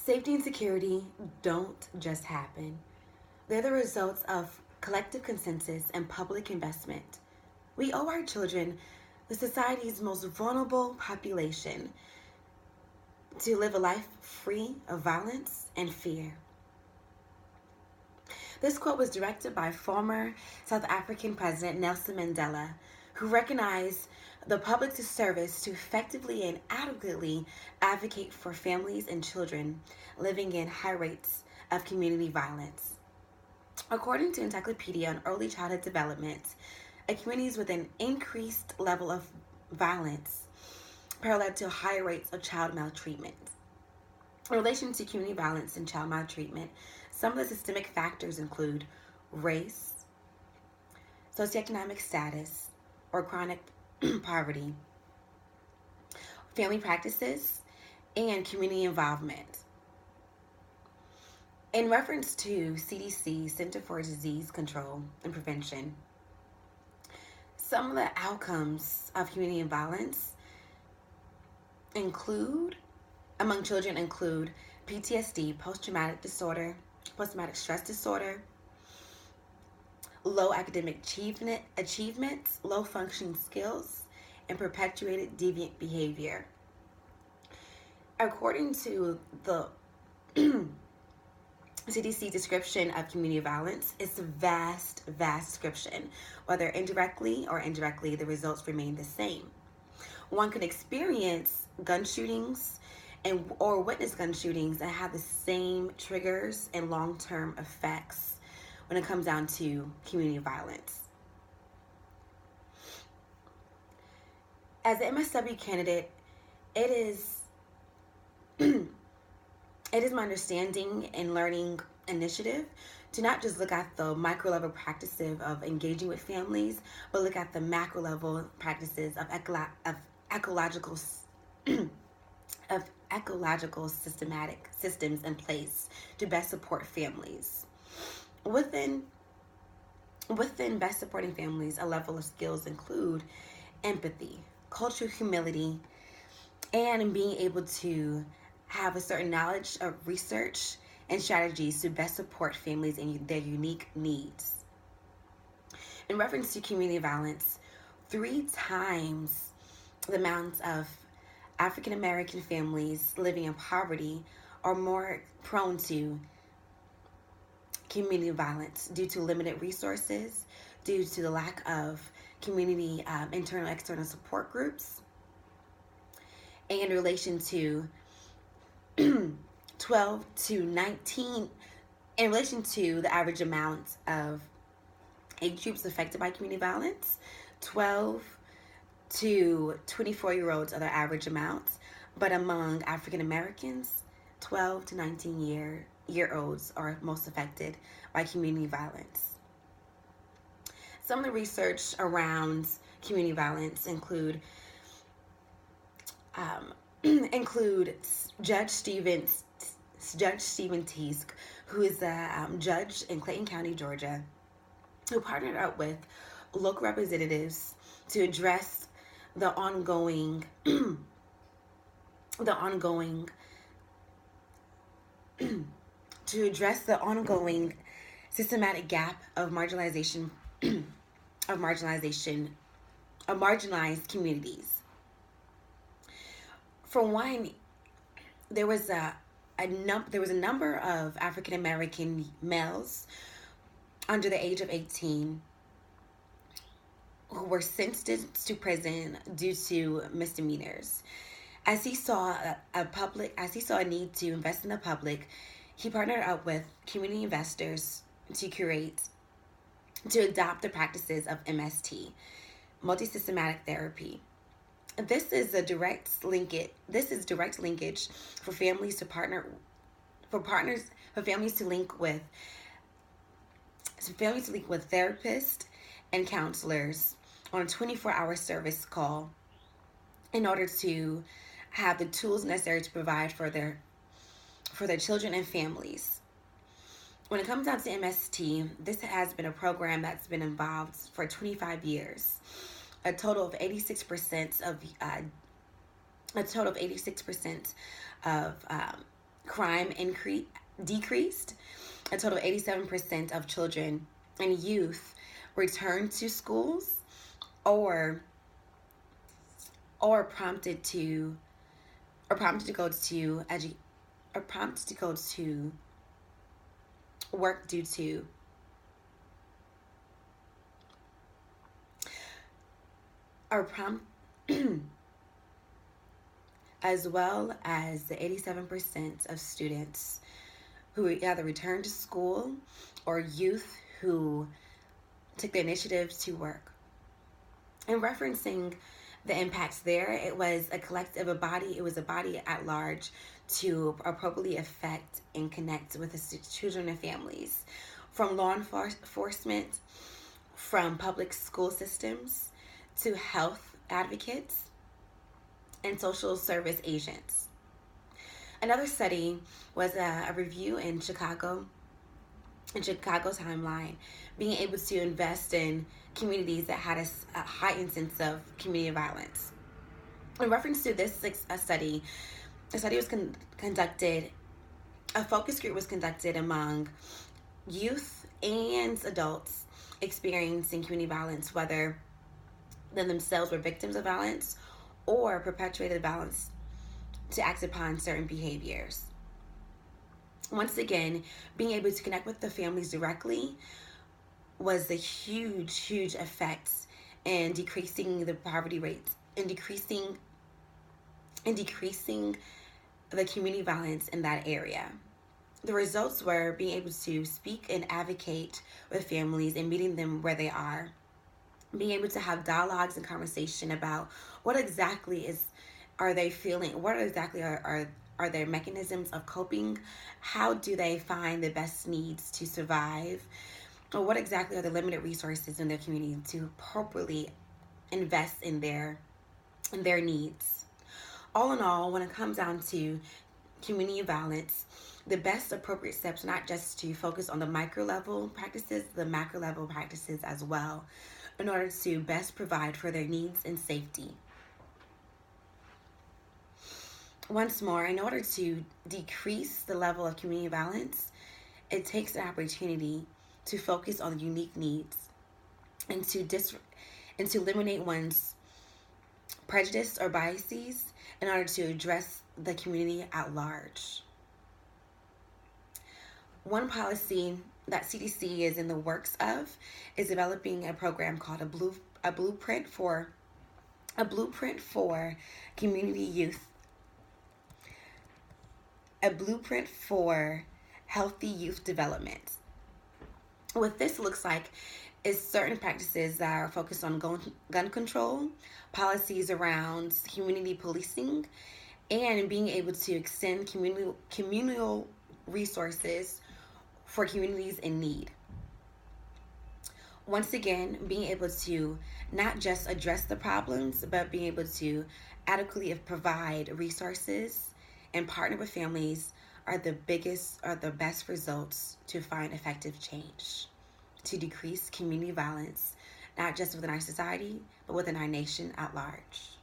Safety and security don't just happen. They're the results of collective consensus and public investment. We owe our children, the society's most vulnerable population, to live a life free of violence and fear. This quote was directed by former South African President Nelson Mandela, who recognized the public service to effectively and adequately advocate for families and children living in high rates of community violence. According to Encyclopedia on Early Childhood Development, communities with an increased level of violence parallel to higher rates of child maltreatment. In relation to community violence and child maltreatment, some of the systemic factors include race, socioeconomic status, or chronic poverty, family practices, and community involvement. In reference to CDC, Center for Disease Control and Prevention, some of the outcomes of community violence among children include PTSD, post-traumatic stress disorder, low academic achievements, low functioning skills, and perpetuated deviant behavior. According to the CDC description of community violence, it's a vast description. Whether indirectly or indirectly, the results remain the same. One can experience gun shootings or witness gun shootings and have the same triggers and long-term effects when it comes down to community violence. As an MSW candidate, it is my understanding and learning initiative to not just look at the micro level practices of engaging with families, but look at the macro level practices of ecological systematic systems in place to best support families. Within best supporting families, a level of skills include empathy, cultural humility, and being able to have a certain knowledge of research and strategies to best support families and their unique needs. In reference to community violence, 3 times the amount of African American families living in poverty are more prone to community violence due to limited resources, due to the lack of community internal external support groups, and in relation to 12 to 19, in relation to the average amount of age groups affected by community violence, 12 to 24-year-olds are the average amounts, but among African Americans, 12 to 19-year-olds are most affected by community violence. Some of the research around community violence include Judge Stephen Teask, who is a judge in Clayton County, Georgia, who partnered up with local representatives to address the ongoing systematic gap of marginalized communities. For one, there was a number of African American males under the age of 18 who were sentenced to prison due to misdemeanors. As he saw a need to invest in the public, he partnered up with community investors to adopt the practices of MST, multi-systematic therapy. This is direct linkage for families to link with therapists and counselors on a 24-hour service call in order to have the tools necessary to provide for their children and families. When it comes down to MST, this has been a program that's been involved for 25 years. A total of 86% of crime decreased. A total of 87% of children and youth returned to schools or prompted to go to work due to or prompt as well as the 87% of students who either returned to school or youth who took the initiative to work. In referencing the impacts there, it was a body at large to appropriately affect and connect with the children and families, from law enforcement, from public school systems, to health advocates and social service agents. Another study was a review in Chicago timeline, being able to invest in communities that had a heightened sense of community violence. In reference to this study, a study was conducted, a focus group was conducted among youth and adults experiencing community violence, whether they themselves were victims of violence or perpetuated violence to act upon certain behaviors. Once again, being able to connect with the families directly was the huge effects in decreasing the poverty rates and decreasing the community violence in that area. The results were being able to speak and advocate with families and meeting them where they are, being able to have dialogues and conversation about what exactly are they feeling, what exactly are their mechanisms of coping, how do they find the best needs to survive, or what exactly are the limited resources in their community to appropriately invest in their needs. All in all, when it comes down to community violence, the best appropriate steps are not just to focus on the micro level practices, the macro level practices as well, in order to best provide for their needs and safety. Once more, in order to decrease the level of community violence, it takes an opportunity to focus on unique needs and to eliminate one's prejudice or biases in order to address the community at large. One policy that CDC is in the works of is developing a program called a blueprint for community youth, a blueprint for healthy youth development. What this looks like is certain practices that are focused on gun control, policies around community policing, and being able to extend communal resources for communities in need. Once again, being able to not just address the problems, but being able to adequately provide resources and partner with families are the best results to find effective change, to decrease community violence, not just within our society, but within our nation at large.